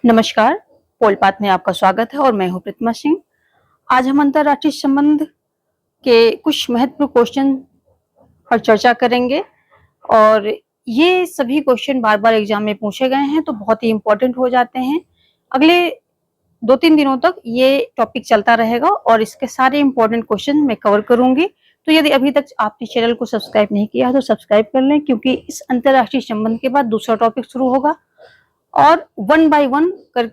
नमस्कार, पोलपात में आपका स्वागत है और मैं हूं प्रतिमा सिंह। आज हम अंतर्राष्ट्रीय संबंध के कुछ महत्वपूर्ण क्वेश्चन पर चर्चा करेंगे और ये सभी क्वेश्चन बार-बार एग्जाम में पूछे गए हैं तो बहुत ही इम्पोर्टेंट हो जाते हैं। अगले 2-3 दिनों तक ये टॉपिक चलता रहेगा और इसके सारे इम्पोर्टेंट क्वेश्चन मैं कवर करूंगी। तो यदि अभी तक आपने चैनल को सब्सक्राइब नहीं किया है तो सब्सक्राइब कर लें, क्योंकि इस अंतर्राष्ट्रीय संबंध के बाद दूसरा टॉपिक शुरू होगा और 1 बाय 1 कर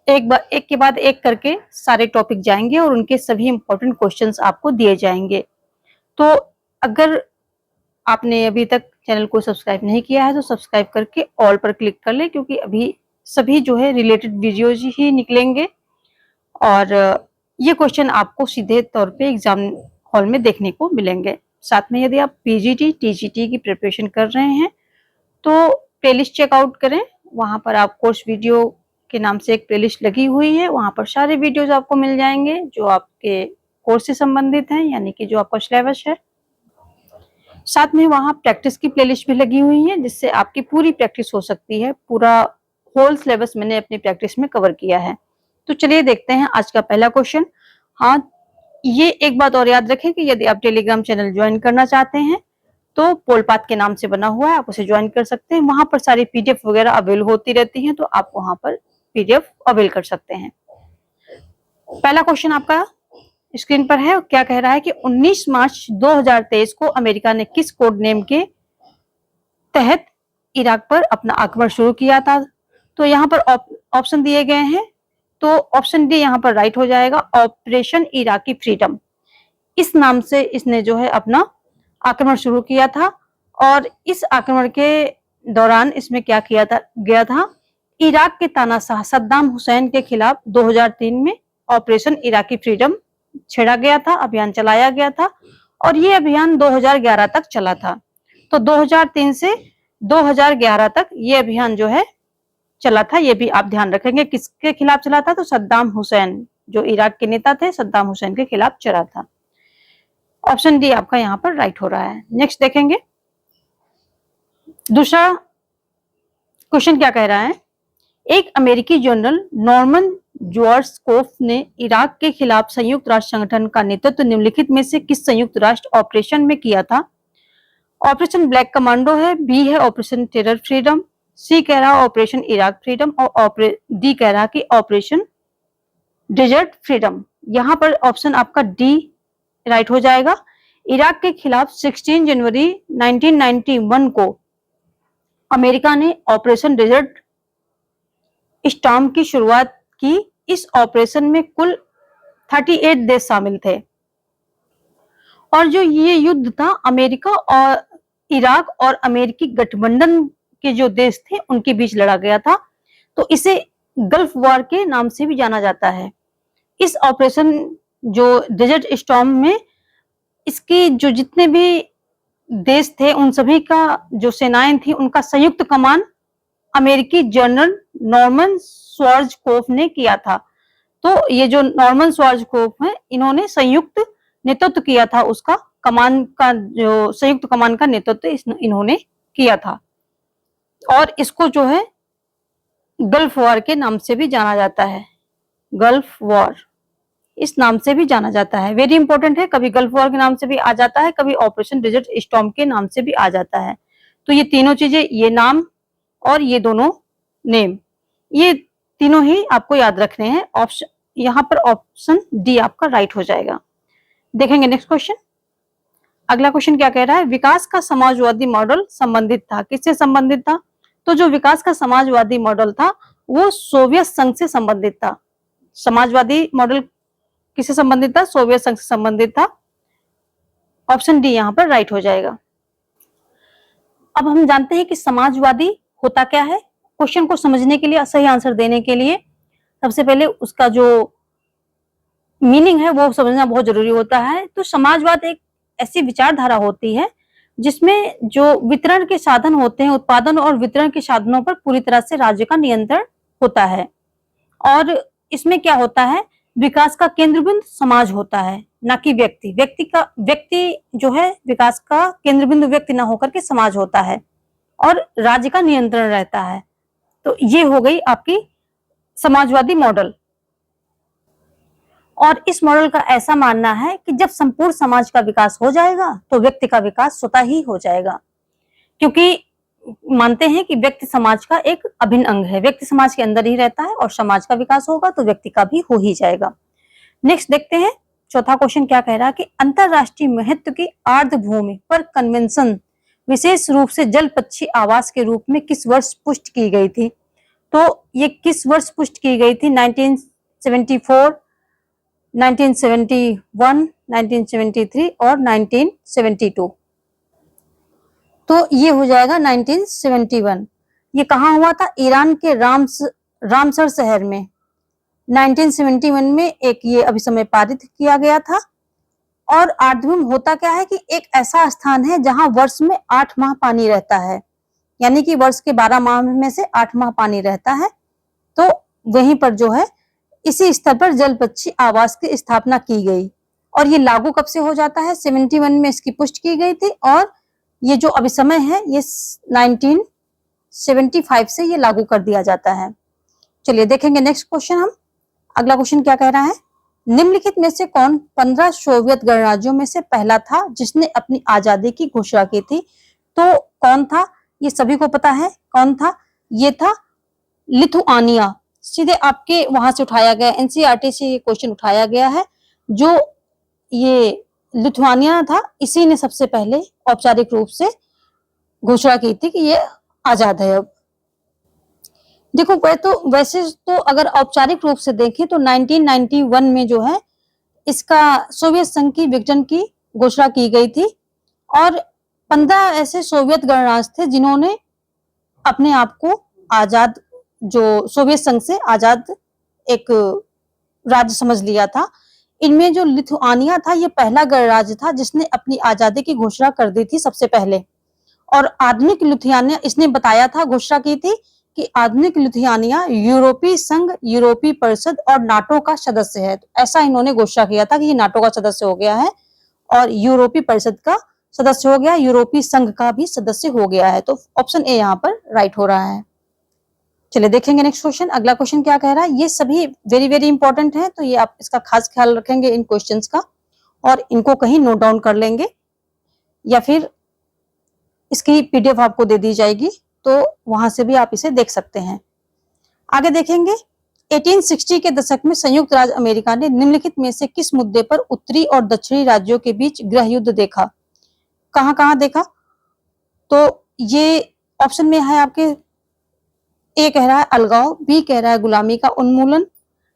एक के बाद एक करके सारे टॉपिक जाएंगे और उनके सभी इंपॉर्टेंट क्वेश्चंस आपको दिए जाएंगे। तो अगर आपने अभी तक चैनल को सब्सक्राइब नहीं किया है तो सब्सक्राइब करके ऑल पर क्लिक कर लें, क्योंकि अभी सभी जो है रिलेटेड वीडियोज ही निकलेंगे और ये क्वेश्चन आपको सीधे तौर पे एग्जाम हॉल में देखने को मिलेंगे। साथ में यदि आप पीजीटी, टीजीटी की प्रिपरेशन कर रहे हैं तो प्लेलिस्ट चेकआउट करें। वहां पर आप कोर्स वीडियो के नाम से एक प्लेलिस्ट लगी हुई है, वहां पर सारे वीडियोज आपको मिल जाएंगे जो आपके कोर्स से संबंधित हैं, यानी कि जो आपका सिलेबस है। साथ में वहां प्रैक्टिस की प्लेलिस्ट भी लगी हुई है, जिससे आपकी पूरी प्रैक्टिस हो सकती है। पूरा होल सिलेबस मैंने अपनी प्रैक्टिस में कवर किया है। तो चलिए देखते हैं आज का पहला क्वेश्चन। हाँ, ये एक बात और याद रखें कि यदि आप टेलीग्राम चैनल ज्वाइन करना चाहते हैं तो पोलपात के नाम से बना हुआ है, आप उसे ज्वाइन कर सकते हैं। वहां पर सारी पीडीएफ वगैरह अवेल होती रहती हैं, तो आप वहां पर पीडीएफ अवेल कर सकते हैं। पहला क्वेश्चन आपका स्क्रीन पर है। क्या कह रहा है कि 19 मार्च 2023 को अमेरिका ने किस कोड नेम के तहत इराक पर अपना आक्रमण शुरू किया था? तो यहाँ पर ऑप्शन दिए गए हैं, तो ऑप्शन डी यहाँ पर राइट हो जाएगा, ऑपरेशन इराकी फ्रीडम। इस नाम से इसने जो है अपना आक्रमण शुरू किया था और इस आक्रमण के दौरान इसमें क्या किया गया था, इराक के तानाशाह सद्दाम हुसैन के खिलाफ 2003 में ऑपरेशन इराकी फ्रीडम छेड़ा गया था, अभियान चलाया गया था और ये अभियान 2011 तक चला था। तो 2003 से 2011 तक ये अभियान जो है चला था। ये भी आप ध्यान रखेंगे किसके खिलाफ चला था, तो सद्दाम हुसैन, जो इराक के नेता थे, सद्दाम हुसैन के खिलाफ चला था। ऑप्शन डी आपका यहाँ पर राइट हो रहा है। नेक्स्ट देखेंगे, दूसरा क्वेश्चन क्या कह रहा है। एक अमेरिकी जनरल नॉर्मन ज्वार्सकोफ ने इराक के खिलाफ संयुक्त राष्ट्र संगठन का नेतृत्व निम्नलिखित में से किस संयुक्त राष्ट्र ऑपरेशन में किया था? ऑपरेशन ब्लैक कमांडो है, बी है ऑपरेशन टेरर फ्रीडम, सी कह रहा है ऑपरेशन इराक फ्रीडम और डी कह रहा कि ऑपरेशन डेजर्ट फ्रीडम। यहाँ पर ऑप्शन आपका डी राइट हो जाएगा। इराक के खिलाफ 16 जनवरी 1991 को अमेरिका ने ऑपरेशन डेजर्ट स्टॉर्म की शुरुआत की। इस ऑपरेशन में कुल 38 देश शामिल थे और जो ये युद्ध था अमेरिका और इराक और अमेरिकी गठबंधन के जो देश थे उनके बीच लड़ा गया था। तो इसे गल्फ वॉर के नाम से भी जाना जाता है। इस ऑपरेशन जो डेजर्ट स्टॉर्म में इसके जो जितने भी देश थे उन सभी का जो सेनाएं थी उनका संयुक्त कमान अमेरिकी जनरल नॉर्मन श्वार्ज़कोफ ने किया था। तो ये जो नॉर्मन श्वार्ज़कोफ है, इन्होंने संयुक्त नेतृत्व किया था, उसका कमान का जो संयुक्त कमान का नेतृत्व इन्होंने किया था और इसको जो है गल्फ वॉर के नाम से भी जाना जाता है। गल्फ वॉर इस नाम से भी जाना जाता है। वेरी इंपॉर्टेंट है, कभी गल्फ वॉर के नाम से भी आ जाता है, कभी ऑपरेशन डेजर्ट स्टॉर्म के नाम से भी आ जाता है। तो ये तीनों चीजें, ये नाम और ये दोनों नेम, ये तीनों ही आपको याद रखने हैं। ऑप्शन यहाँ पर ऑप्शन डी आपका राइट हो जाएगा। देखेंगे नेक्स्ट क्वेश्चन। अगला क्वेश्चन क्या कह रहा है, विकास का समाजवादी मॉडल संबंधित था, किससे संबंधित था? तो जो विकास का समाजवादी मॉडल था वो सोवियत संघ से संबंधित था। समाजवादी मॉडल किससे संबंधित था? सोवियत संघ से संबंधित था। ऑप्शन डी यहाँ पर राइट हो जाएगा। अब हम जानते हैं कि समाजवादी होता क्या है। क्वेश्चन को समझने के लिए, सही आंसर देने के लिए सबसे पहले उसका जो मीनिंग है वो समझना बहुत जरूरी होता है। तो समाजवाद एक ऐसी विचारधारा होती है जिसमें जो वितरण के साधन होते हैं, उत्पादन और वितरण के साधनों पर पूरी तरह से राज्य का नियंत्रण होता है और इसमें क्या होता है, विकास का केंद्र बिंदु समाज होता है, ना कि व्यक्ति। व्यक्ति जो है विकास का केंद्र बिंदु व्यक्ति ना होकर के समाज होता है और राज्य का नियंत्रण रहता है। तो ये हो गई आपकी समाजवादी मॉडल। और इस मॉडल का ऐसा मानना है कि जब संपूर्ण समाज का विकास हो जाएगा तो व्यक्ति का विकास स्वतः ही हो जाएगा, क्योंकि मानते हैं कि व्यक्ति समाज का एक अभिन्न अंग है, व्यक्ति समाज के अंदर ही रहता है और समाज का विकास होगा तो व्यक्ति का भी हो ही जाएगा। नेक्स्ट देखते हैं, चौथा क्वेश्चन क्या कह रहा है कि अंतरराष्ट्रीय महत्व की आर्द्रभूमि पर कन्वेंशन विशेष रूप से जल पक्षी आवास के रूप में किस वर्ष पुष्ट की गई थी? तो ये किस वर्ष पुष्ट की गई थी? 1974, 1971, 1973 और 1972। तो ये हो जाएगा 1971। ये कहाँ हुआ था? ईरान के रामसर शहर में 1971 में एक ये अभिसमय पारित किया गया था। और आर्द्रभूमि होता क्या है कि एक ऐसा स्थान है जहां वर्ष में 8 माह पानी रहता है, यानी कि वर्ष के 12 माह में से 8 माह पानी रहता है। तो वहीं पर जो है इसी स्तर पर जल पक्षी आवास की स्थापना की गई। और ये लागू कब से हो जाता है? 71 में इसकी पुष्टि की गई थी और ये जो अभिसमय है ये 1975 से ये लागू कर दिया जाता है। चलिए देखेंगे नेक्स्ट क्वेश्चन हम। अगला क्वेश्चन क्या कह रहा है? निम्नलिखित में से कौन 15 सोवियत गणराज्यों में से पहला था जिसने अपनी आजादी की घोषणा की थी? तो कौन था? ये सभी को पता है कौन था। ये था लिथुआनिया। सीधे आपके वहां से उठाया गया, एनसीईआरटी से ये क्वेश्चन उठाया गया है। जो ये लिथुआनिया था इसी ने सबसे पहले औपचारिक रूप से घोषणा की थी कि ये आजाद है। अब देखो वैसे तो अगर औपचारिक रूप से देखें तो 1991 में जो है इसका सोवियत संघ की विघटन की घोषणा की गई थी। और 15 ऐसे सोवियत गणराज्य थे जिन्होंने अपने आप को आजाद, जो सोवियत संघ से आजाद एक राज्य समझ लिया था। इनमें जो लिथुआनिया था ये पहला गणराज्य था जिसने अपनी आजादी की घोषणा कर दी थी सबसे पहले। और आधुनिक लिथुआनिया, इसने बताया था, घोषणा की थी कि आधुनिक लिथुआनिया यूरोपीय संघ, यूरोपीय परिषद और नाटो का सदस्य है। तो ऐसा इन्होंने घोषणा किया था कि ये नाटो का सदस्य हो गया है और यूरोपीय परिषद का सदस्य हो गया, यूरोपीय संघ का भी सदस्य हो गया है। तो ऑप्शन ए यहाँ पर राइट हो रहा है। चलिए देखेंगे नेक्स्ट क्वेश्चन। अगला क्वेश्चन क्या कह रहा है? ये सभी वेरी वेरी इंपॉर्टेंट है, तो ये आप इसका खास ख्याल रखेंगे इन क्वेश्चंस का और इनको कहीं नोट डाउन कर लेंगे या फिर इसकी पीडीएफ आपको दे दी जाएगी तो वहां से भी आप इसे देख सकते हैं। आगे देखेंगे, 1860 के दशक में संयुक्त राज्य अमेरिका ने निम्नलिखित में से किस मुद्दे पर उत्तरी और दक्षिणी राज्यों के बीच गृह युद्ध देखा? कहां कहां देखा? तो ये ऑप्शन में है आपके, ए कह रहा है अलगाव, बी कह रहा है गुलामी का उन्मूलन,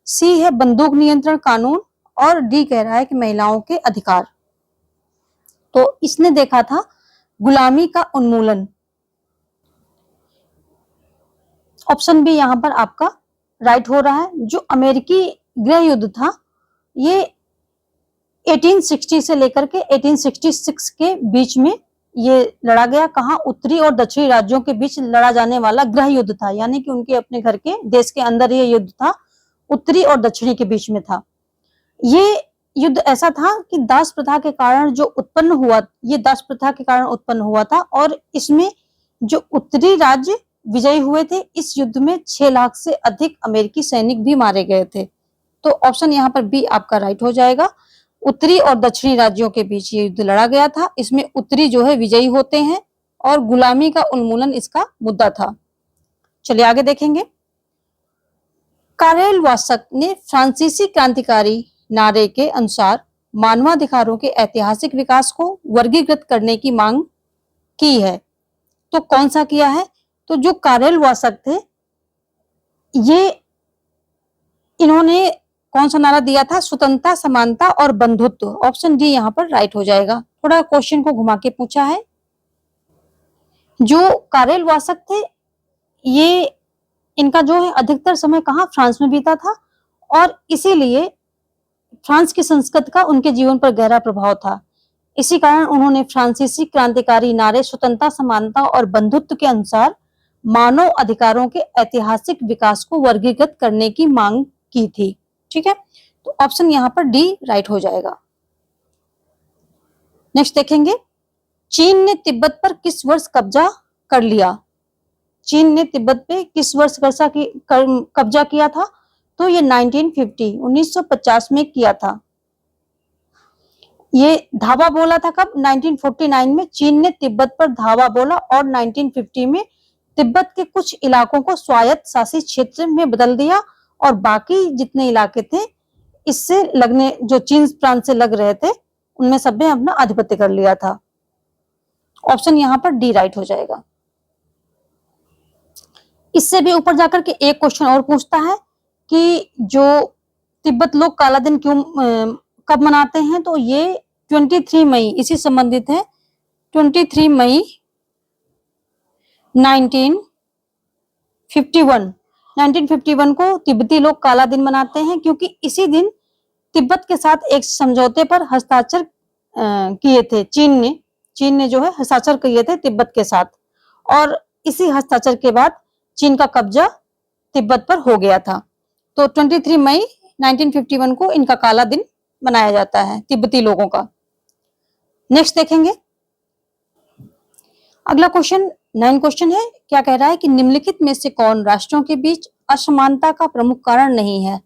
सी है बंदूक नियंत्रण कानून और डी कह रहा है कि महिलाओं के अधिकार। तो इसने देखा था गुलामी का उन्मूलन। ऑप्शन बी यहां पर आपका राइट हो रहा है। जो अमेरिकी गृह युद्ध था ये 1860 से लेकर के 1866 के बीच में ये लड़ा गया। कहा? उत्तरी और दक्षिणी राज्यों के बीच लड़ा जाने वाला गृह युद्ध था, यानी कि उनके अपने घर के देश के अंदर ये युद्ध था, उत्तरी और दक्षिणी के बीच में था। ये युद्ध ऐसा था कि दास प्रथा के कारण जो उत्पन्न हुआ, ये दास प्रथा के कारण उत्पन्न हुआ था और इसमें जो उत्तरी राज्य विजयी हुए थे, इस युद्ध में 6 लाख से अधिक अमेरिकी सैनिक भी मारे गए थे। तो ऑप्शन यहाँ पर बी आपका राइट हो जाएगा। उत्तरी और दक्षिणी राज्यों के बीच ये युद्ध लड़ा गया था। इसमें उत्तरी जो है विजयी होते हैं और गुलामी का उन्मूलन इसका मुद्दा था। चलिए आगे देखेंगे। कारेल वासक ने फ्रांसीसी क्रांतिकारी नारे के अनुसार मानवाधिकारों के ऐतिहासिक विकास को वर्गीकृत करने की मांग की है। तो कौन सा किया है? तो जो कारेल वासक थे ये, इन्होंने कौन सा नारा दिया था? स्वतंत्रता, समानता और बंधुत्व। ऑप्शन डी यहाँ पर राइट हो जाएगा। थोड़ा क्वेश्चन को घुमा के पूछा है। जो कारेल वासक थे ये, इनका जो है अधिकतर समय कहाँ? फ्रांस में बीता था और इसीलिए फ्रांस की संस्कृति का उनके जीवन पर गहरा प्रभाव था। इसी कारण उन्होंने फ्रांसीसी क्रांतिकारी नारे स्वतंत्रता, समानता और बंधुत्व के अनुसार मानव अधिकारों के ऐतिहासिक विकास को वर्गीकृत करने की मांग की थी। ठीक है, तो ऑप्शन यहाँ पर डी राइट हो जाएगा। नेक्स्ट देखेंगे, चीन ने तिब्बत पर किस वर्ष कब्जा कर लिया? चीन ने तिब्बत पे किस वर्ष कब्जा किया था? तो ये 1950 में किया था। ये धावा बोला था कब? 1949 में चीन ने तिब्बत पर धावा बोला और 1950 में तिब्बत के कुछ इलाकों को स्वायत्त शासित क्षेत्र में बदल दिया और बाकी जितने इलाके थे इससे लगने, जो चीन प्रांत से लग रहे थे, उनमें सब ने अपना आधिपत्य कर लिया था। ऑप्शन यहाँ पर डी राइट हो जाएगा। इससे भी ऊपर जाकर के एक क्वेश्चन और पूछता है कि जो तिब्बत लोग काला दिन क्यों कब मनाते हैं? तो ये 23 मई इसी संबंधित है। 23 मई 1951 को तिब्बती लोग काला दिन मनाते हैं क्योंकि इसी दिन तिब्बत के साथ एक समझौते पर हस्ताक्षर किए थे चीन ने जो है हस्ताक्षर किए थे तिब्बत के साथ, और इसी हस्ताक्षर के बाद चीन का कब्जा तिब्बत पर हो गया था। तो 23 मई 1951 को इनका काला दिन मनाया जाता है तिब्बती लोगों का। नेक्स्ट देखेंगे। अगला क्वेश्चन 9 क्वेश्चन है। क्या कह रहा है कि निम्नलिखित में से कौन राष्ट्रों के बीच असमानता का प्रमुख कारण नहीं है?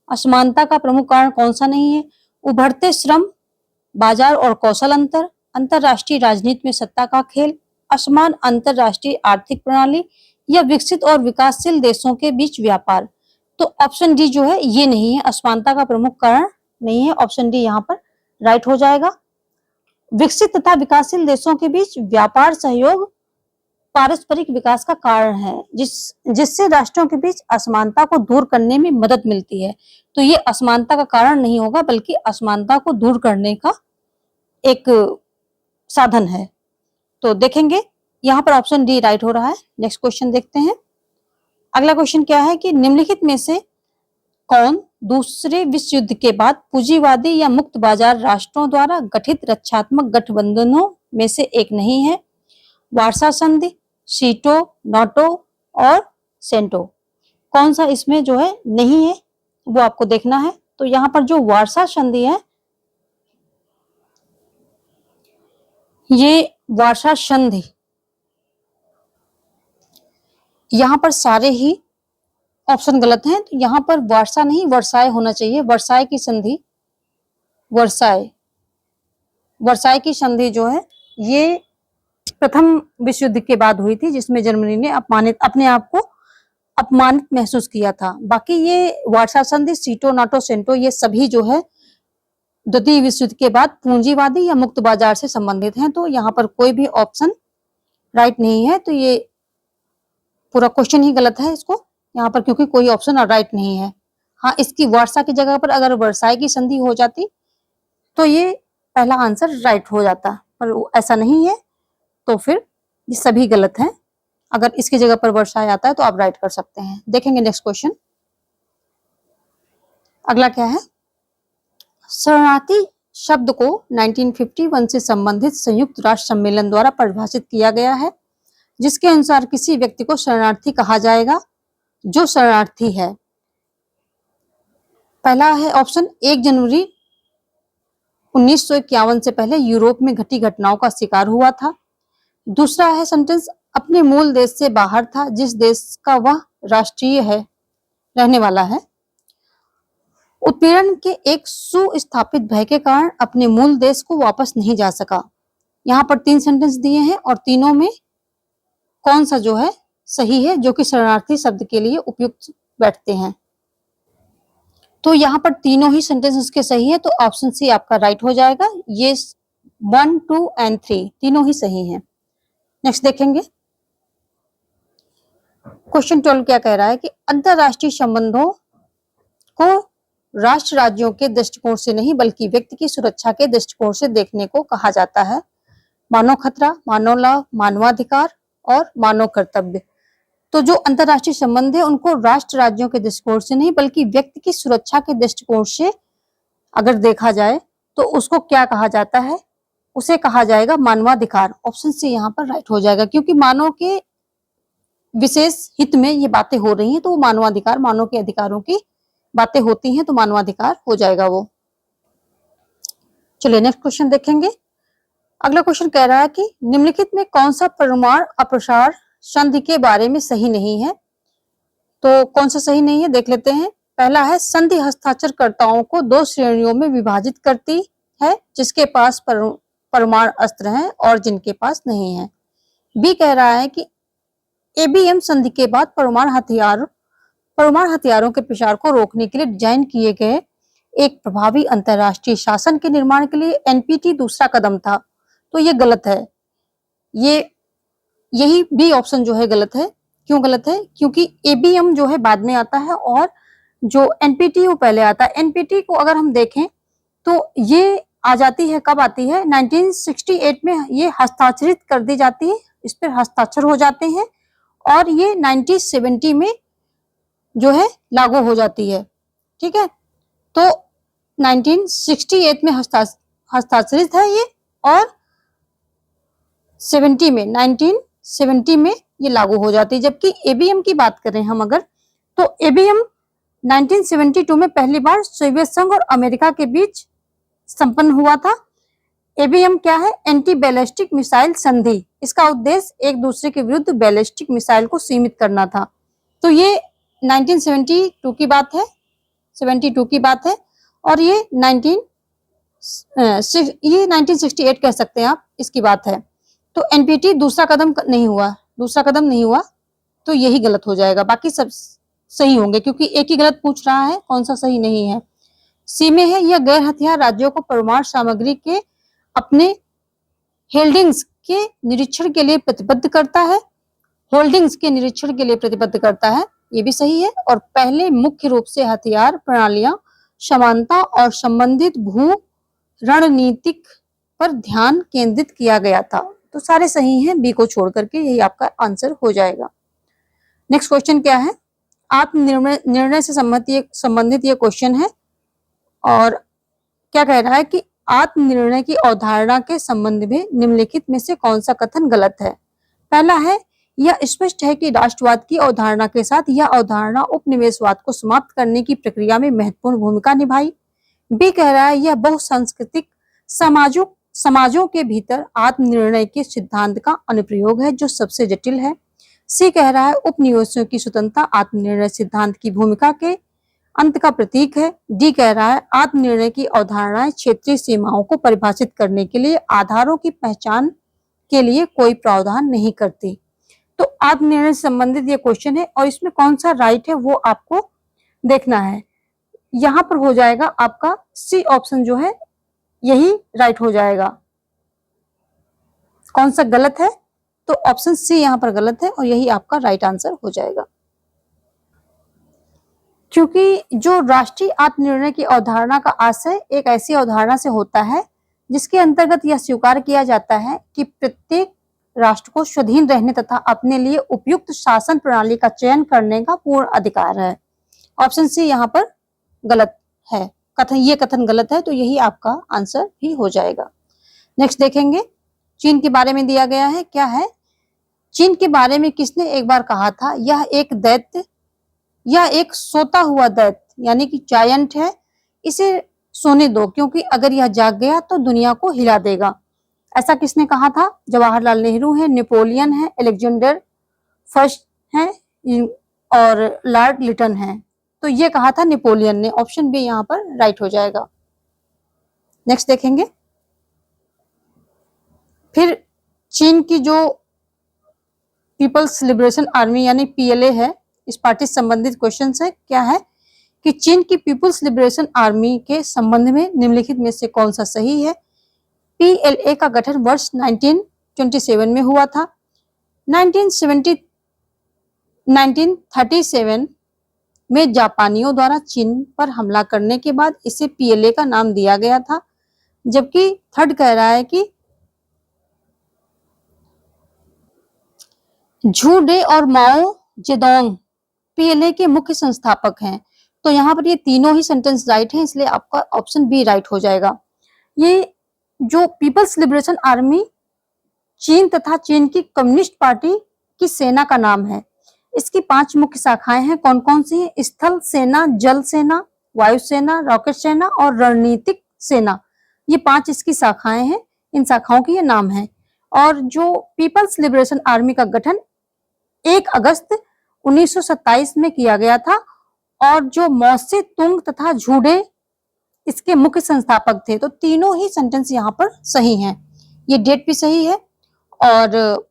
असमानता का प्रमुख कारण कौन सा नहीं है? उभरते श्रम बाजार और कौशल अंतर, अंतरराष्ट्रीय राजनीति में सत्ता का खेल, असमान अंतरराष्ट्रीय आर्थिक प्रणाली या विकसित और विकासशील देशों के बीच व्यापार। तो ऑप्शन डी जो है ये नहीं है, असमानता का प्रमुख कारण नहीं है। ऑप्शन डी यहाँ पर राइट हो जाएगा। विकसित तथा विकासशील देशों के बीच व्यापार सहयोग पारस्परिक विकास का कारण है, जिससे राष्ट्रों के बीच असमानता को दूर करने में मदद मिलती है। तो ये असमानता का कारण नहीं होगा बल्कि असमानता को दूर करने का एक साधन है। तो देखेंगे यहाँ पर ऑप्शन डी राइट हो रहा है। नेक्स्ट क्वेश्चन देखते हैं। अगला क्वेश्चन क्या है कि निम्नलिखित में से कौन दूसरे विश्व युद्ध के बाद पूंजीवादी या मुक्त बाजार राष्ट्रों द्वारा गठित रक्षात्मक गठबंधनों में से एक नहीं है? वार्सा संधि, सीटो, नाटो और सेंटो। कौन सा इसमें जो है नहीं है वो आपको देखना है। तो यहाँ पर जो वार्सा संधि है, ये वार्सा संधि, यहाँ पर सारे ही ऑप्शन गलत हैं। तो यहाँ पर वार्सा नहीं वर्साय होना चाहिए। वर्साय की संधि, वर्साय की संधि जो है ये प्रथम विश्व युद्ध के बाद हुई थी, जिसमें जर्मनी ने अपने आप को अपमानित महसूस किया था। बाकी ये वार्सा संधि, सीटो, नाटो, सेंटो ये सभी जो है द्वितीय विश्व युद्ध के बाद पूंजीवादी या मुक्त बाजार से संबंधित हैं। तो यहाँ पर कोई भी ऑप्शन राइट नहीं है। तो ये पूरा क्वेश्चन ही गलत है इसको यहाँ पर, क्योंकि कोई ऑप्शन राइट नहीं है। हाँ, इसकी वार्सा की जगह पर अगर वर्साय की संधि हो जाती तो ये पहला आंसर राइट हो जाता, पर ऐसा नहीं है। तो फिर ये सभी गलत हैं। अगर इसकी जगह पर वर्साय आता है तो आप राइट कर सकते हैं। देखेंगे नेक्स्ट क्वेश्चन। अगला क्या है? शरणार्थी शब्द को 1951 से संबंधित संयुक्त राष्ट्र सम्मेलन द्वारा परिभाषित किया गया है, जिसके अनुसार किसी व्यक्ति को शरणार्थी कहा जाएगा जो शरणार्थी है। पहला है ऑप्शन 1 जनवरी 1951 से पहले यूरोप में घटी घटनाओं का शिकार हुआ था। दूसरा है सेंटेंस अपने मूल देश से बाहर था, जिस देश का वह राष्ट्रीय है रहने वाला है। उत्पीड़न के एक सुस्थापित भय के कारण अपने मूल देश को वापस नहीं जा सका। यहाँ पर 3 सेंटेंस दिए हैं और तीनों में कौन सा जो है सही है, जो कि शरणार्थी शब्द के लिए उपयुक्त बैठते हैं। तो यहाँ पर तीनों ही सेंटेंस उसके सही है। तो ऑप्शन सी आपका राइट हो जाएगा। ये 1, 2 एंड 3 तीनों ही सही हैं। नेक्स्ट देखेंगे। क्वेश्चन 12 क्या कह रहा है कि अंतरराष्ट्रीय संबंधों को राष्ट्र राज्यों के दृष्टिकोण से नहीं बल्कि व्यक्ति की सुरक्षा के दृष्टिकोण से देखने को कहा जाता है। मानव खतरा, मानव लाभ, मानवाधिकार और मानव कर्तव्य। तो जो अंतरराष्ट्रीय संबंध है उनको राष्ट्र राज्यों के दृष्टिकोण से नहीं बल्कि व्यक्ति की सुरक्षा के दृष्टिकोण से अगर देखा जाए तो उसको क्या कहा जाता है? उसे कहा जाएगा मानवाधिकार। ऑप्शन सी यहाँ पर राइट हो जाएगा, क्योंकि मानव के विशेष हित में ये बातें हो रही हैं, तो वो मानवाधिकार, मानव के अधिकारों की बातें होती हैं, तो मानवाधिकार हो जाएगा वो। चलिए नेक्स्ट क्वेश्चन देखेंगे। अगला क्वेश्चन कह रहा है कि निम्नलिखित में कौन सा परमाणु अप्रसार संधि के बारे में सही नहीं है। तो कौन सा सही नहीं है देख लेते हैं। पहला है संधि हस्ताक्षरकर्ताओं को दो श्रेणियों में विभाजित करती है, जिसके पास परमाणु अस्त्र हैं और जिनके पास नहीं है। बी कह रहा है कि एबीएम संधि के बाद परमाणु हथियारों के प्रसार को रोकने के लिए डिजाइन किए गए एक प्रभावी अंतरराष्ट्रीय शासन के निर्माण के लिए एनपीटी दूसरा कदम था। तो ये गलत है। यही बी ऑप्शन जो है गलत है। क्यों गलत है? क्योंकि एबीएम जो है बाद में आता है और जो एनपीटी वो पहले आता है। एनपीटी को अगर हम देखें तो ये आ जाती है, कब आती है? 1968 में ये हस्ताक्षरित कर दी जाती है, इस पर हस्ताक्षर हो जाते हैं और ये 1970 में जो है लागू हो जाती है। ठीक है, तो 1968 में हस्ताक्षरित है ये और 1970 में ये लागू हो जाती है। जबकि एबीएम की बात करें हम अगर, तो एबीएम 1972 में पहली बार सोवियत संघ और अमेरिका के बीच संपन्न हुआ था। एबीएम क्या है? एंटी बैलिस्टिक मिसाइल संधि। इसका उद्देश्य एक दूसरे के विरुद्ध बैलिस्टिक मिसाइल को सीमित करना था। तो ये 1972 की बात है, 72 की बात है और ये 1968 कह सकते हैं आप, इसकी बात है। तो एनपीटी दूसरा कदम नहीं हुआ, तो यही गलत हो जाएगा। बाकी सब सही होंगे क्योंकि एक ही गलत पूछ रहा है, कौन सा सही नहीं है। सी में है, यह गैर हथियार राज्यों को परमाणु सामग्री के अपने होल्डिंग्स के निरीक्षण के लिए प्रतिबद्ध करता है। ये भी सही है। और पहले मुख्य रूप से हथियार प्रणालियां समानता और संबंधित भू रणनीतिक पर ध्यान केंद्रित किया गया था। तो सारे सही हैं, बी को छोड़ करके यही आपका आंसर हो जाएगा। नेक्स्ट क्वेश्चन क्या है? आत्मनिर्णय से संबंधित ये क्वेश्चन है और क्या कह रहा है कि आत्मनिर्णय की अवधारणा के संबंध में निम्नलिखित में से कौन सा कथन गलत है? पहला है, यह स्पष्ट है कि राष्ट्रवाद की अवधारणा के साथ यह अवधारणा उपनिवेशवाद को समाप्त करने की प्रक्रिया में महत्वपूर्ण भूमिका निभाई। बी कह रहा है, यह बहुसांस्कृतिक समाजों के भीतर आत्मनिर्णय के सिद्धांत का अनुप्रयोग है जो सबसे जटिल है। सी कह रहा है, उपनिवेशियों की स्वतंत्रता आत्मनिर्णय सिद्धांत की भूमिका के अंत का प्रतीक है। डी कह रहा है, आत्मनिर्णय की अवधारणाएं क्षेत्रीय सीमाओं को परिभाषित करने के लिए आधारों की पहचान के लिए कोई प्रावधान नहीं करती। तो आत्मनिर्णय से संबंधित ये क्वेश्चन है और इसमें कौन सा राइट है वो आपको देखना है। यहाँ पर हो जाएगा आपका सी ऑप्शन जो है यही राइट हो जाएगा। कौन सा गलत है? तो ऑप्शन सी यहाँ पर गलत है और यही आपका राइट आंसर हो जाएगा। क्योंकि जो राष्ट्रीय आत्मनिर्णय की अवधारणा का आशय एक ऐसी अवधारणा से होता है जिसके अंतर्गत यह स्वीकार किया जाता है कि प्रत्येक राष्ट्र को स्वाधीन रहने तथा अपने लिए उपयुक्त शासन प्रणाली का चयन करने का पूर्ण अधिकार है। ऑप्शन सी यहाँ पर गलत है, ये कथन गलत है, तो यही आपका आंसर भी हो जाएगा। नेक्स्ट देखेंगे, चीन के बारे में दिया गया है। क्या है? चीन के बारे में किसने एक बार कहा था, यह एक सोता हुआ दैत्य यानी कि जायंट है, इसे सोने दो क्योंकि अगर यह जाग गया तो दुनिया को हिला देगा। ऐसा किसने कहा था? जवाहरलाल नेहरू है, नेपोलियन है, अलेक्जेंडर फर्स्ट है और लॉर्ड लिटन है। तो ये कहा था नेपोलियन ने। ऑप्शन बी यहाँ पर राइट हो जाएगा। नेक्स्ट देखेंगे, फिर चीन की जो पीपल्स लिबरेशन आर्मी यानी पीएलए है, इस पार्टी से संबंधित क्वेश्चन है। क्या है कि चीन की पीपल्स लिबरेशन आर्मी के संबंध में निम्नलिखित में से कौन सा सही है? पीएलए का गठन वर्ष 1927 में हुआ था। 1937 में जापानियों द्वारा चीन पर हमला करने के बाद इसे पीएलए का नाम दिया गया था। जबकि थर्ड कह रहा है कि झू डे और माओ जेडोंग पीएलए के मुख्य संस्थापक हैं। तो यहाँ पर ये तीनों ही सेंटेंस राइट हैं, इसलिए आपका ऑप्शन बी राइट हो जाएगा। ये जो पीपल्स लिबरेशन आर्मी चीन तथा चीन की कम्युनिस्ट पार्टी की सेना का नाम है। इसकी 5 मुख्य शाखाएं हैं। कौन कौन सी हैं? स्थल सेना, जल सेना, वायु सेना, रॉकेट सेना और रणनीतिक सेना। ये 5 इसकी शाखाएं हैं। इन शाखाओं के ये नाम है। और जो पीपल्स लिबरेशन आर्मी का गठन 1 अगस्त 1927 में किया गया था और जो मौसे तुंग तथा झूडे इसके मुख्य संस्थापक थे। तो तीनों ही सेंटेंस यहाँ पर सही हैं। ये डेट भी सही है और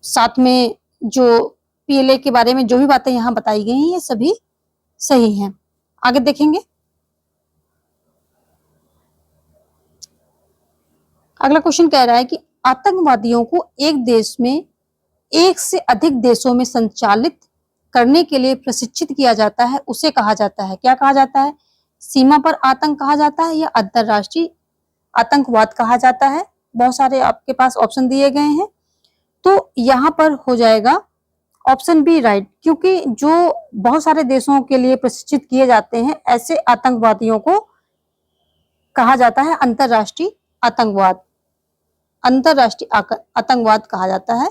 साथ में जो पीएलए के बारे में जो भी बातें यहाँ बताई गई हैं ये सभी सही हैं। आगे देखेंगे। अगला क्वेश्चन कह रहा है कि आतंकवादियों को एक देश में एक से अधिक देशों में संचालित करने के लिए प्रशिक्षित किया जाता है, उसे कहा जाता है, क्या कहा जाता है? सीमा पर आतंक कहा जाता है या अंतरराष्ट्रीय आतंकवाद कहा जाता है? बहुत सारे आपके पास ऑप्शन दिए गए हैं, तो यहाँ पर हो जाएगा ऑप्शन बी राइट, क्योंकि जो बहुत सारे देशों के लिए प्रशिक्षित किए जाते हैं ऐसे आतंकवादियों को कहा जाता है अंतरराष्ट्रीय आतंकवाद, अंतरराष्ट्रीय आतंकवाद कहा जाता है।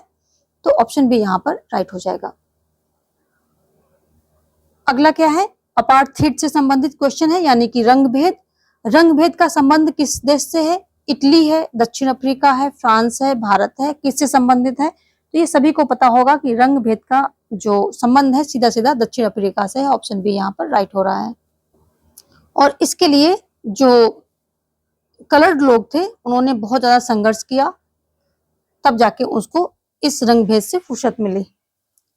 तो ऑप्शन बी यहाँ पर राइट हो जाएगा। अगला क्या है? अपार्थीड से संबंधित क्वेश्चन है, यानी कि रंग भेद। रंग भेद का संबंध किस देश से है? इटली है, दक्षिण अफ्रीका है, फ्रांस है, भारत है, किससे संबंधित है? तो ये सभी को पता होगा कि रंग भेद का जो संबंध है सीधा सीधा दक्षिण अफ्रीका से है। ऑप्शन बी यहाँ पर राइट हो रहा है। और इसके लिए जो कलर्ड लोग थे उन्होंने बहुत ज्यादा संघर्ष किया, तब जाके उसको इस रंग भेद से फुर्सत मिली।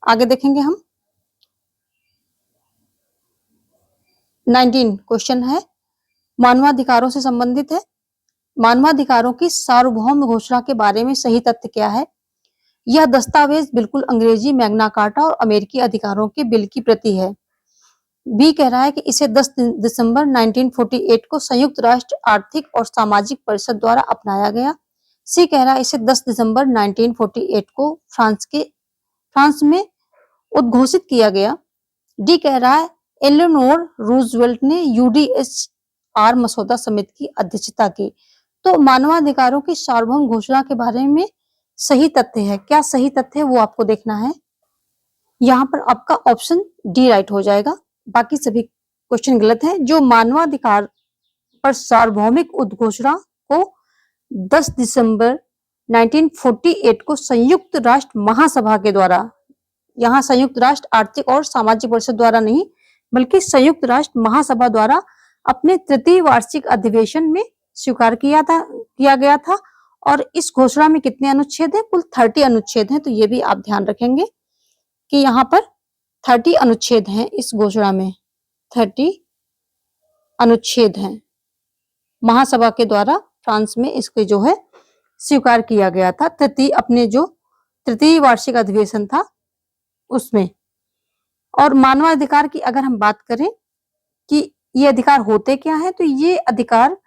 आगे देखेंगे हम। 19 क्वेश्चन है, मानवाधिकारों से संबंधित है। मानवाधिकारों की सार्वभौम घोषणा के बारे में सही तथ्य क्या है? यह दस्तावेज बिल्कुल अंग्रेजी मैग्ना कार्टा और अमेरिकी अधिकारों के बिल की प्रति है। बी कह रहा है कि इसे 10 दिसंबर 1948 को संयुक्त राष्ट्र आर्थिक और सामाजिक परिषद द्वारा अपनाया गया। सी कह रहा है इसे 10 दिसंबर 1948 को फ्रांस में उद्घोषित किया गया। डी कह रहा है एलेनोर रूजवेल्ट ने यूडीएचआर मसौदा समिति की अध्यक्षता की। तो मानवाधिकारों की सार्वभौम घोषणा के बारे में सही तथ्य है, क्या सही तथ्य है वो आपको देखना है। यहाँ पर आपका ऑप्शन डी राइट हो जाएगा, बाकी सभी क्वेश्चन गलत है। जो मानवाधिकार पर सार्वभौमिक उद्घोषणा को 10 दिसंबर 1948 को संयुक्त राष्ट्र महासभा के द्वारा, यहाँ संयुक्त राष्ट्र आर्थिक और सामाजिक परिषद द्वारा नहीं बल्कि संयुक्त राष्ट्र महासभा द्वारा अपने तृतीय वार्षिक अधिवेशन में स्वीकार किया गया था। और इस घोषणा में कितने अनुच्छेद हैं? कुल 30 अनुच्छेद हैं। तो ये भी आप ध्यान रखेंगे कि यहाँ पर 30 अनुच्छेद हैं। इस घोषणा में 30 अनुच्छेद हैं। महासभा के द्वारा फ्रांस में इसके जो है स्वीकार किया गया था, अपने जो तृतीय वार्षिक अधिवेशन था उसमें। और मानवाधिकार की अगर हम बात करें कि ये अधिकार होते क्या है, तो ये अधिकार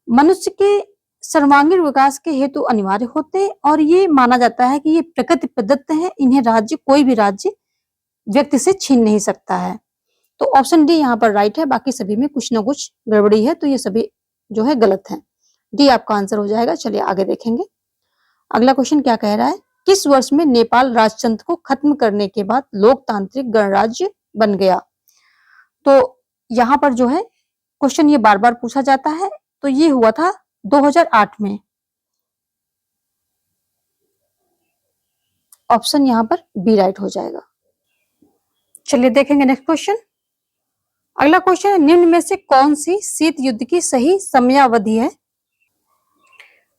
मनुष्य के सर्वांगीण विकास के हेतु अनिवार्य होते हैं और ये माना जाता है कि ये प्रकृति प्रदत्त है, इन्हें कोई भी राज्य व्यक्ति से छीन नहीं सकता है। तो ऑप्शन डी यहाँ पर राइट है, बाकी सभी में कुछ ना कुछ गड़बड़ी है, तो ये सभी जो है गलत है। डी आपका आंसर हो जाएगा। चलिए आगे देखेंगे। अगला क्वेश्चन क्या कह रहा है? किस वर्ष में नेपाल राजतंत्र को खत्म करने के बाद लोकतांत्रिक गणराज्य बन गया? तो यहाँ पर जो है क्वेश्चन ये बार बार पूछा जाता है, तो ये हुआ था 2008 में। ऑप्शन यहाँ पर बी राइट हो जाएगा। चलिए देखेंगे नेक्स्ट क्वेश्चन। अगला क्वेश्चन है, निम्न में से कौन सी शीत युद्ध की सही समयावधि है?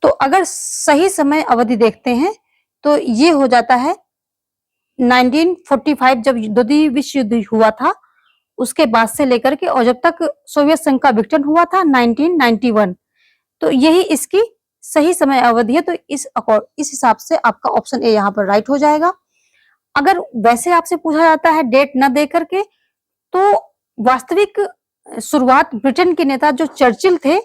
तो अगर सही समय अवधि देखते हैं तो ये हो जाता है 1945, जब द्वितीय विश्व युद्ध हुआ था उसके बाद से लेकर के, और जब तक सोवियत संघ का विघटन हुआ था 1991, तो यही इसकी सही समय अवधि है। तो इस हिसाब से आपका ऑप्शन ए यहाँ पर राइट हो जाएगा। अगर वैसे आपसे पूछा जाता है डेट न दे करके, तो वास्तविक शुरुआत ब्रिटेन के नेता जो चर्चिल थे,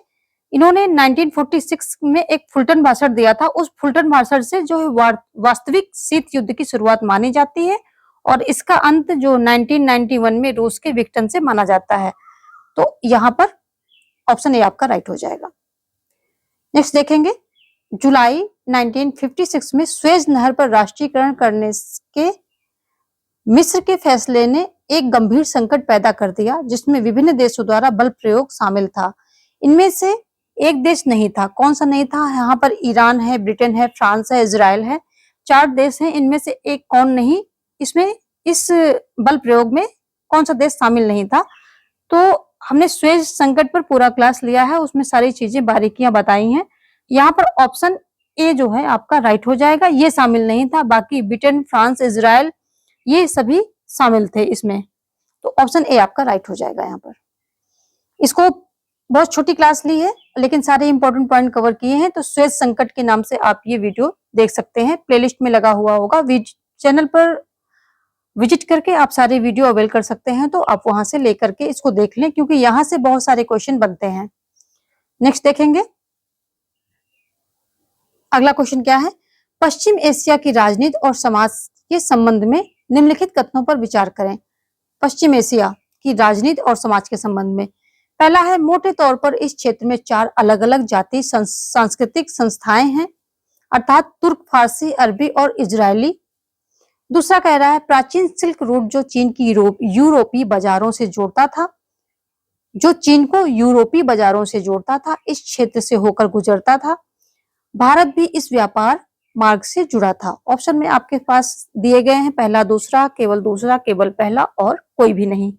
इन्होंने 1946 में एक फुलटन भाषण दिया था। उस फुलटन भाषण से जो है वास्तविक शीत युद्ध की शुरुआत मानी जाती है और इसका अंत जो 1991 में रूस के विघटन से माना जाता है। तो यहाँ पर ऑप्शन ए आपका राइट हो जाएगा। नेक्स्ट देखेंगे, जुलाई 1956 में स्वेज नहर पर राष्ट्रीयकरण करने के मिस्र के फैसले ने एक गंभीर संकट पैदा कर दिया, जिसमें विभिन्न देशों द्वारा बल प्रयोग शामिल था। इनमें से एक देश नहीं था। कौन सा नहीं था? यहाँ पर ईरान है, ब्रिटेन है, फ्रांस है, इजराइल है। 4 देश हैं, इनमें से एक कौन नहीं, इसमें इस बल प्रयोग में कौन सा देश शामिल नहीं था। तो हमने सुएज संकट पर पूरा क्लास लिया है, उसमें सारी चीजें बारीकियां बताई हैं। यहाँ पर ऑप्शन ए जो है आपका राइट हो जाएगा, ये शामिल नहीं था, बाकी ब्रिटेन, फ्रांस, इजराइल ये सभी शामिल थे इसमें। तो ऑप्शन ए आपका राइट हो जाएगा। यहाँ पर इसको बहुत छोटी क्लास ली है, लेकिन सारे इंपॉर्टेंट पॉइंट कवर किए हैं। तो सुएज संकट के नाम से आप ये वीडियो देख सकते हैं, प्लेलिस्ट में लगा हुआ होगा। चैनल पर विजिट करके आप सारे वीडियो अवेल कर सकते हैं, तो आप वहां से लेकर के इसको देख लें, क्योंकि यहाँ से बहुत सारे क्वेश्चन बनते हैं। नेक्स्ट देखेंगे, अगला क्वेश्चन क्या है। पश्चिम एशिया की राजनीति और समाज के संबंध में निम्नलिखित कथनों पर विचार करें। पश्चिम एशिया की राजनीति और समाज के संबंध में पहला है, मोटे तौर पर इस क्षेत्र में 4 अलग अलग जाति सांस्कृतिक संस्थाएं हैं, अर्थात तुर्क, फारसी, अरबी और इजरायली। दूसरा कह रहा है, प्राचीन सिल्क रूट जो चीन की यूरोपीय बाजारों से जोड़ता था, जो चीन को यूरोपीय बाजारों से जोड़ता था, इस क्षेत्र से होकर गुजरता था। भारत भी इस व्यापार मार्ग से जुड़ा था। ऑप्शन में आपके पास दिए गए हैं, पहला, दूसरा, केवल पहला और कोई भी नहीं।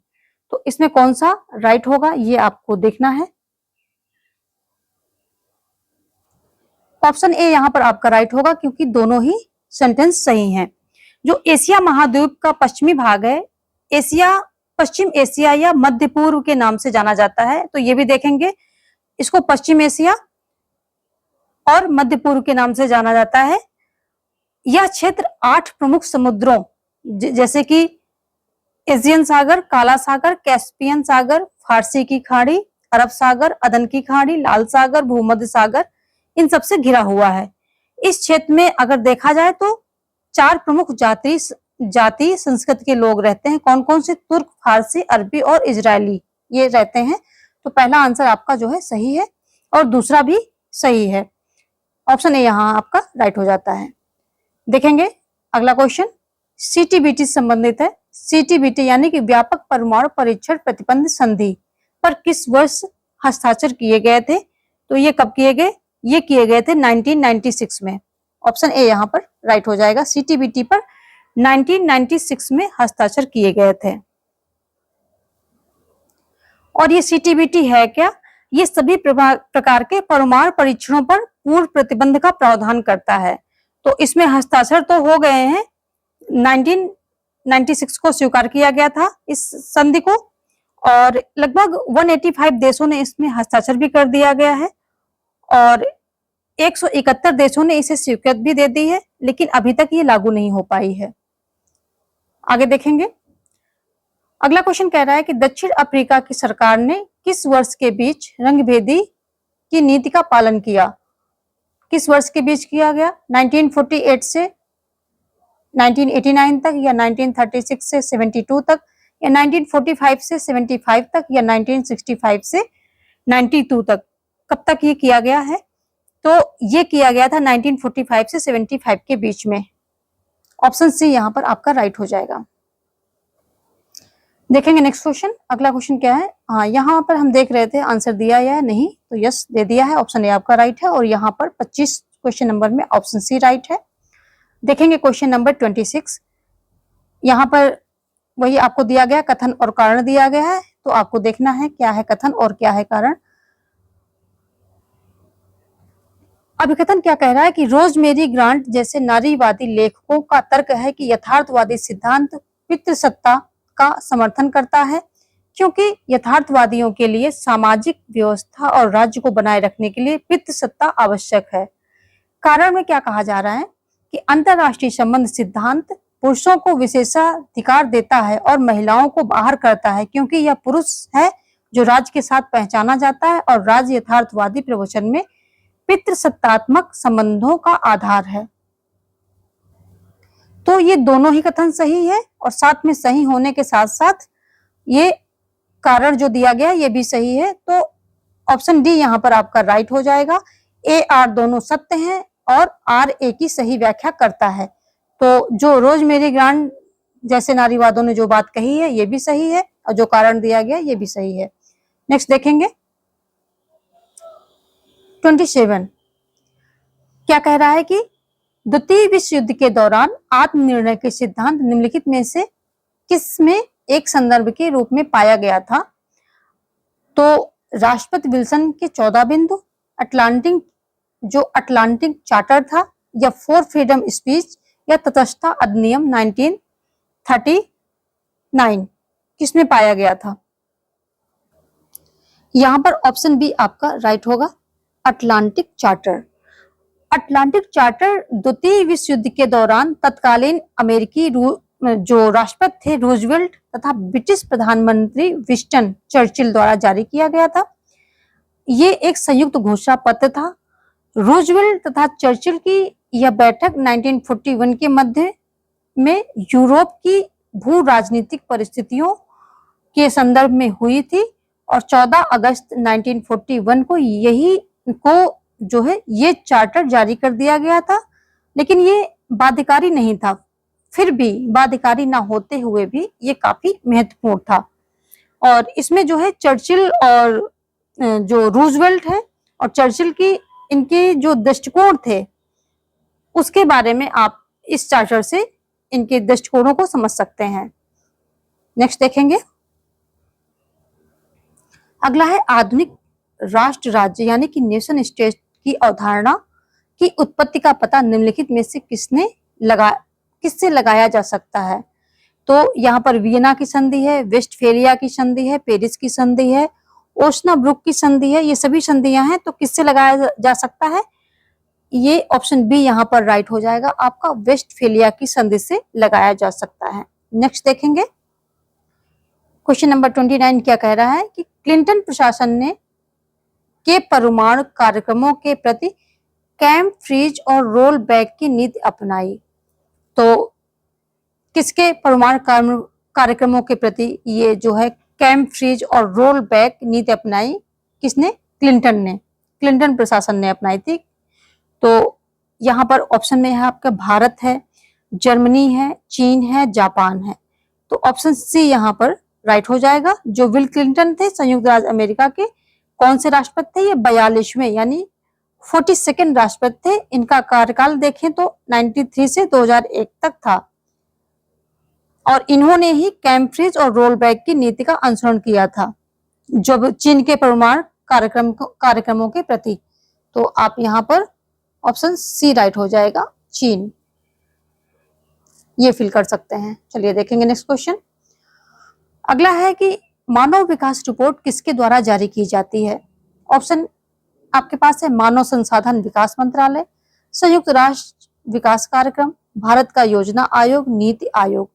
तो इसमें कौन सा राइट होगा ये आपको देखना है। ऑप्शन ए यहाँ पर आपका राइट होगा, क्योंकि दोनों ही सेंटेंस सही हैं। जो एशिया महाद्वीप का पश्चिमी भाग है, पश्चिम एशिया या मध्य पूर्व के नाम से जाना जाता है, तो ये भी देखेंगे, इसको पश्चिम एशिया और मध्य पूर्व के नाम से जाना जाता है। यह क्षेत्र 8 प्रमुख समुद्रों जैसे कि एशियन सागर, काला सागर, कैस्पियन सागर, फारसी की खाड़ी, अरब सागर, अदन की खाड़ी, लाल सागर, भूमध्य सागर, इन सबसे घिरा हुआ है। इस क्षेत्र में अगर देखा जाए तो 4 प्रमुख जाति संस्कृति के लोग रहते हैं। कौन कौन से? तुर्क, फारसी, अरबी और इजरायली ये रहते हैं। तो पहला आंसर आपका जो है सही है और दूसरा भी सही है। ऑप्शन ए यहाँ आपका राइट हो जाता है। देखेंगे अगला क्वेश्चन, सीटीबीटी संबंधित है। सीटीबीटी यानी कि व्यापक परमाणु परीक्षण प्रतिबंध संधि पर किस वर्ष हस्ताक्षर किए गए थे? तो ये कब किए गए? ये किए गए थे 1996 में। ऑप्शन ए यहाँ पर राइट हो जाएगा। सीटीबीटी पर 1996 में हस्ताक्षर किए गए थे। और ये सीटीबीटी है क्या? ये सभी प्रकार के परमाणु परीक्षणों पर पूर्व प्रतिबंध का प्रावधान करता है। तो इसमें हस्ताक्षर तो हो गए हैं, 1996 को स्वीकार किया गया था इस संधि को, और लगभग 185 देशों ने इसमें हस्ताक्षर भी कर दिया गया है और 171 देशों ने इसे स्वीकृत भी दे दी है, लेकिन अभी तक ये लागू नहीं हो पाई है। आगे देखेंगे, अगला क्वेश्चन कह रहा है कि दक्षिण अफ्रीका की सरकार ने किस वर्ष के बीच रंगभेदी की नीति का पालन किया? किस वर्ष के बीच किया गया? 1948 से 1989 तक, या 1936 से 72 तक, या 1945 से 75 तक, या 1965 से 92 तक? कब तक ये किया गया है? तो ये किया गया था 1945 से 75 के बीच में। ऑप्शन सी यहाँ पर आपका राइट हो जाएगा। देखेंगे नेक्स्ट क्वेश्चन। अगला क्वेश्चन क्या है? हाँ, यहाँ पर हम देख रहे थे आंसर दिया या नहीं, तो यस दे दिया है। ऑप्शन ए आपका राइट है और यहाँ पर 25 क्वेश्चन नंबर में ऑप्शन सी राइट है। देखेंगे क्वेश्चन नंबर 26। यहाँ पर वही आपको दिया गया, कथन और कारण दिया गया है, तो आपको देखना है क्या है कथन और क्या है कारण। अभिकथन क्या कह रहा है कि रोजमेरी ग्रांट जैसे नारीवादी लेखकों का तर्क है कि यथार्थवादी सिद्धांत पितृसत्ता का समर्थन करता है, क्योंकि यथार्थवादियों के लिए सामाजिक व्यवस्था और राज्य को बनाए रखने के लिए पितृसत्ता आवश्यक है। कारण में क्या कहा जा रहा है कि अंतरराष्ट्रीय संबंध सिद्धांत पुरुषों को विशेषाधिकार देता है और महिलाओं को बाहर करता है, क्योंकि यह पुरुष है जो राज्य के साथ पहचाना जाता है और राज्य यथार्थवादी प्रवचन में पितृसत्तात्मक संबंधों का आधार है। तो ये दोनों ही कथन सही है और साथ में सही होने के साथ साथ ये कारण जो दिया गया ये भी सही है। तो ऑप्शन डी यहाँ पर आपका राइट हो जाएगा। ए आर दोनों सत्य हैं और आर ए की सही व्याख्या करता है। तो जो रोजमेरी ग्रांट जैसे नारीवादों ने जो बात कही है ये भी सही है और जो कारण दिया गया ये भी सही है। नेक्स्ट देखेंगे 27। क्या कह रहा है कि द्वितीय विश्व युद्ध के दौरान आत्मनिर्णय के सिद्धांत निम्नलिखित में से किसमें एक संदर्भ के रूप में पाया गया था? तो राष्ट्रपति विल्सन के 14 बिंदु, अटलांटिक चार्टर था, या 4 फ्रीडम स्पीच, या तटस्थता अधिनियम 1939 किसमें पाया गया था? यहां पर ऑप्शन बी आपका राइट होगा, अटलांटिक चार्टर। अटलांटिक चार्टर द्वितीय विश्व युद्ध के दौरान तत्कालीन अमेरिकी जो राष्ट्रपति थे रूजवेल्ट तथा ब्रिटिश प्रधानमंत्री विंस्टन चर्चिल द्वारा जारी किया गया था। ये एक संयुक्त घोषणा पत्र था। रूजवेल्ट तथा चर्चिल की यह बैठक 1941 के मध्य में यूरोप की भू राजनीतिक परिस्थितियों के संदर्भ में हुई थी और 14 अगस्त 1941 को ये चार्टर जारी कर दिया गया था, लेकिन ये बाध्यकारी नहीं था। फिर भी बाध्यकारी ना होते हुए भी ये काफी महत्वपूर्ण था और इसमें चर्चिल और जो रूजवेल्ट है और चर्चिल की इनके जो दृष्टिकोण थे उसके बारे में आप इस चार्टर से इनके दृष्टिकोणों को समझ सकते हैं। नेक्स्ट देखेंगे, अगला है आधुनिक राष्ट्र राज्य यानी कि नेशन स्टेट की अवधारणा की उत्पत्ति का पता निम्नलिखित में से किससे लगाया जा सकता है? तो यहाँ पर वियना की संधि है, वेस्टफेलिया की संधि है, पेरिस की संधि है, ओस्नाब्रुक की संधि है, ये सभी संधियां हैं। तो किससे लगाया जा सकता है? ये ऑप्शन बी यहाँ पर राइट हो जाएगा आपका, वेस्टफेलिया की संधि से लगाया जा सकता है। नेक्स्ट देखेंगे, क्वेश्चन नंबर 29 क्या कह रहा है कि क्लिंटन प्रशासन के परमाणु कार्यक्रमों के प्रति कैम्प फ्रीज और रोल बैक की नीति अपनाई। तो किसके परमाणु कार्यक्रमों के प्रति ये कैम्प फ्रीज और रोल बैक नीति अपनाई? किसने? क्लिंटन प्रशासन ने अपनाई थी। तो यहाँ पर ऑप्शन में है आपका भारत है, जर्मनी है, चीन है, जापान है। तो ऑप्शन सी यहाँ पर राइट हो जाएगा। जो बिल क्लिंटन थे संयुक्त राज्य अमेरिका के कौन से राष्ट्रपति थे? ये 42वें यानी 42nd राष्ट्रपति थे। इनका कार्यकाल देखें तो 93 से 2001 तक था और इन्होंने ही कैम्प फ्रीज और रोल बैक की नीति का अनुसरण किया था जो चीन के परमाणु कार्यक्रमों के प्रति। तो आप यहाँ पर ऑप्शन सी राइट हो जाएगा, चीन, ये फिल कर सकते हैं। चलिए देखेंगे नेक्स्ट क्वेश्चन। अगला है कि मानव विकास रिपोर्ट किसके द्वारा जारी की जाती है? ऑप्शन आपके पास है मानव संसाधन विकास मंत्रालय, संयुक्त राष्ट्र विकास कार्यक्रम, भारत का योजना आयोग, नीति आयोग।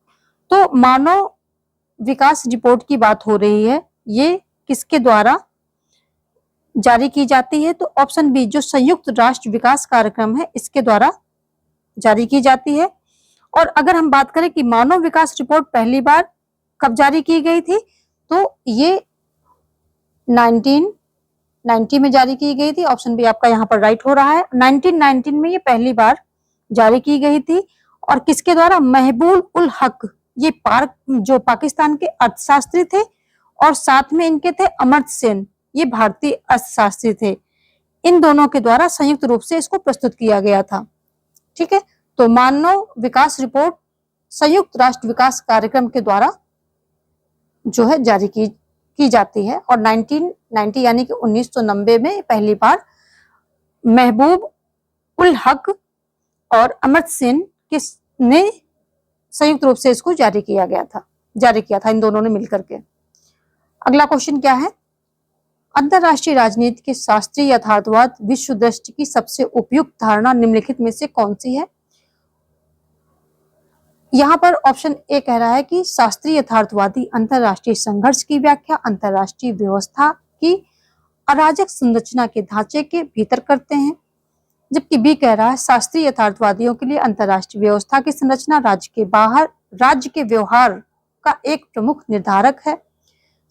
तो मानव विकास रिपोर्ट की बात हो रही है, ये किसके द्वारा जारी की जाती है? तो ऑप्शन बी जो संयुक्त राष्ट्र विकास कार्यक्रम है इसके द्वारा जारी की जाती है। और अगर हम बात करें कि मानव विकास रिपोर्ट पहली बार कब जारी की गई थी, तो ये 1990 में जारी की गई थी। ऑप्शन बी आपका यहाँ पर राइट हो रहा है। 1919 में ये पहली बार जारी की गई थी और किसके द्वारा? महबूब उल हक, ये जो पाकिस्तान के अर्थशास्त्री थे और साथ में इनके थे अमर्त्य सेन, ये भारतीय अर्थशास्त्री थे। इन दोनों के द्वारा संयुक्त रूप से इसको प्रस्तुत किया गया था। ठीक है, तो मानव विकास रिपोर्ट संयुक्त राष्ट्र विकास कार्यक्रम के द्वारा जारी की जाती है और 1990 यानी कि 1990 में पहली बार महबूब उल हक और अमर्त्य सेन ने संयुक्त रूप से इसको जारी किया था इन दोनों ने मिलकर के। अगला क्वेश्चन क्या है? अंतरराष्ट्रीय राजनीति के शास्त्रीय यथार्थवाद विश्व दृष्टि की सबसे उपयुक्त धारणा निम्नलिखित में से कौन सी है? यहाँ पर ऑप्शन ए कह रहा है कि शास्त्रीय यथार्थवादी अंतरराष्ट्रीय संघर्ष की व्याख्या अंतरराष्ट्रीय व्यवस्था की अराजक संरचना के ढांचे के भीतर करते हैं, जबकि बी कह रहा है शास्त्रीय यथार्थवादियों के लिए अंतरराष्ट्रीय व्यवस्था की संरचना राज्य के बाहर राज्य के व्यवहार का एक प्रमुख निर्धारक है।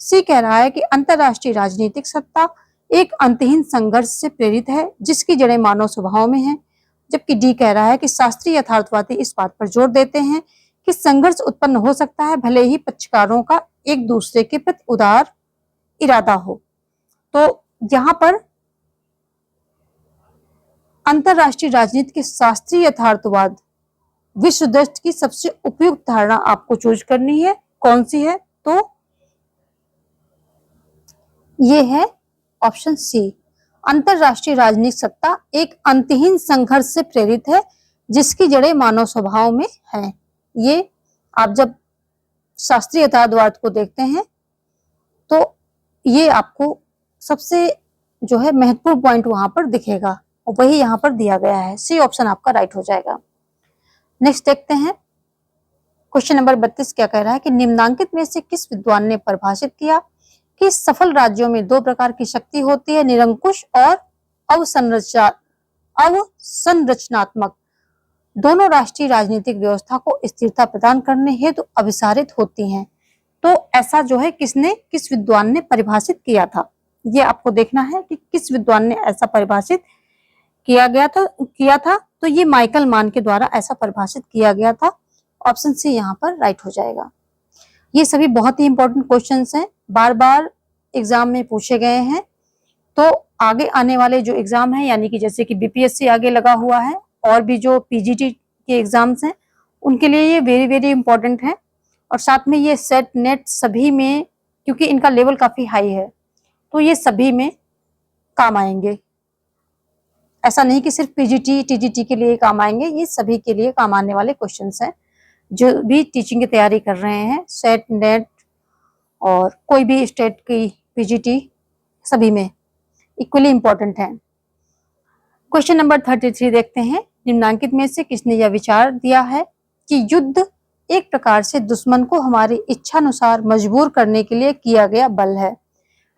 सी कह रहा है कि अंतरराष्ट्रीय राजनीतिक सत्ता एक अंतहीन संघर्ष से प्रेरित है जिसकी जड़ें मानव स्वभाव में हैं, जबकि डी कह रहा है कि शास्त्रीय यथार्थवादी इस बात पर जोर देते हैं कि संघर्ष उत्पन्न हो सकता है भले ही पक्षकारों का एक दूसरे के प्रति उदार इरादा हो। तो यहाँ पर अंतरराष्ट्रीय राजनीति के शास्त्रीय यथार्थवाद विश्व दृष्टि की सबसे उपयुक्त धारणा आपको चूज करनी है, कौन सी है? तो ये है ऑप्शन सी, अंतरराष्ट्रीय राजनीतिक सत्ता एक अंतहीन संघर्ष से प्रेरित है जिसकी जड़ें मानव स्वभाव में हैं। ये आप जब शास्त्रीय यथार्थवाद को देखते हैं तो ये आपको सबसे जो है महत्वपूर्ण पॉइंट वहां पर दिखेगा और वही यहाँ पर दिया गया है। सी ऑप्शन आपका राइट हो जाएगा। नेक्स्ट देखते हैं क्वेश्चन नंबर 32 क्या कह रहा है कि निम्नांकित में से किस विद्वान ने परिभाषित किया कि सफल राज्यों में दो प्रकार की शक्ति होती है, निरंकुश और अवसंरचनात्मक। दोनों राष्ट्रीय राजनीतिक व्यवस्था को स्थिरता प्रदान करने हेतु अभिसारित होती हैं। तो ऐसा जो है किस विद्वान ने परिभाषित किया था, ये आपको देखना है कि किस विद्वान ने ऐसा परिभाषित किया था। तो ये माइकल मान के द्वारा ऐसा परिभाषित किया गया था। ऑप्शन सी यहाँ पर राइट हो जाएगा। ये सभी बहुत ही इंपॉर्टेंट क्वेश्चंस हैं, बार बार एग्जाम में पूछे गए हैं। तो आगे आने वाले जो एग्जाम है, यानी कि जैसे कि बीपीएससी आगे लगा हुआ है और भी जो पीजीटी के एग्जाम्स हैं, उनके लिए ये वेरी वेरी इंपॉर्टेंट है। और साथ में ये सेट नेट सभी में, क्योंकि इनका लेवल काफी हाई है, तो ये सभी में काम आएंगे। ऐसा नहीं कि सिर्फ पीजीटी टीजीटी के लिए काम आएंगे, ये सभी के लिए काम आने वाले क्वेश्चंस हैं। जो भी टीचिंग की तैयारी कर रहे हैं, सेट नेट और कोई भी स्टेट की पीजीटी, सभी में इक्वली इंपॉर्टेंट है। क्वेश्चन नंबर 33 देखते हैं। निम्नांकित में से किसने यह विचार दिया है कि युद्ध एक प्रकार से दुश्मन को हमारी इच्छानुसार मजबूर करने के लिए किया गया बल है?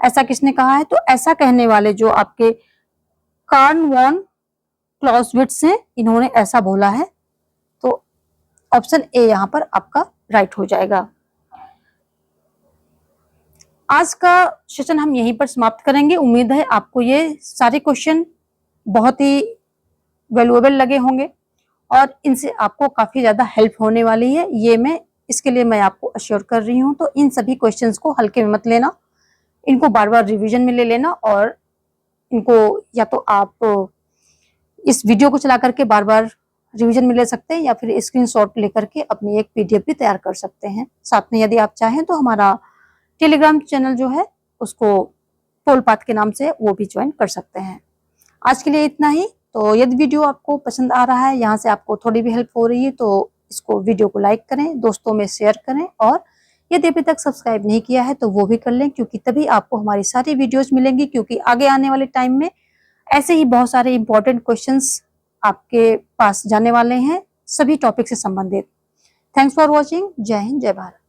ऐसा किसने कहा है? तो ऐसा कहने वाले जो आपके कार्ल वॉन क्लाउज़विट्ज़ हैं, इन्होंने ऐसा बोला है। तो ऑप्शन ए यहाँ पर आपका राइट हो जाएगा। आज का सेशन हम यहीं पर समाप्त करेंगे। उम्मीद है आपको ये सारे क्वेश्चन बहुत ही वैल्यूएबल लगे होंगे और इनसे आपको काफी ज्यादा हेल्प होने वाली है, ये इसके लिए मैं आपको अश्योर कर रही हूँ। तो इन सभी क्वेश्चंस को हल्के में मत लेना, इनको बार बार रिवीजन में ले लेना और इनको या तो आप इस वीडियो को चला करके बार बार रिवीजन में ले सकते हैं या फिर स्क्रीनशॉट लेकर के अपनी एक पीडीएफ भी तैयार कर सकते हैं। साथ में यदि आप चाहें तो हमारा टेलीग्राम चैनल जो है उसको पोलपाथ के नाम से वो भी ज्वाइन कर सकते हैं। आज के लिए इतना ही। तो यदि वीडियो आपको पसंद आ रहा है, यहाँ से आपको थोड़ी भी हेल्प हो रही है, तो इसको वीडियो को लाइक करें, दोस्तों में शेयर करें और यदि अभी तक सब्सक्राइब नहीं किया है तो वो भी कर लें, क्योंकि तभी आपको हमारी सारी वीडियोस मिलेंगी। क्योंकि आगे आने वाले टाइम में ऐसे ही बहुत सारे इंपॉर्टेंट क्वेश्चंस आपके पास जाने वाले हैं, सभी टॉपिक से संबंधित। Thanks for watching. जय हिंद, जय भारत।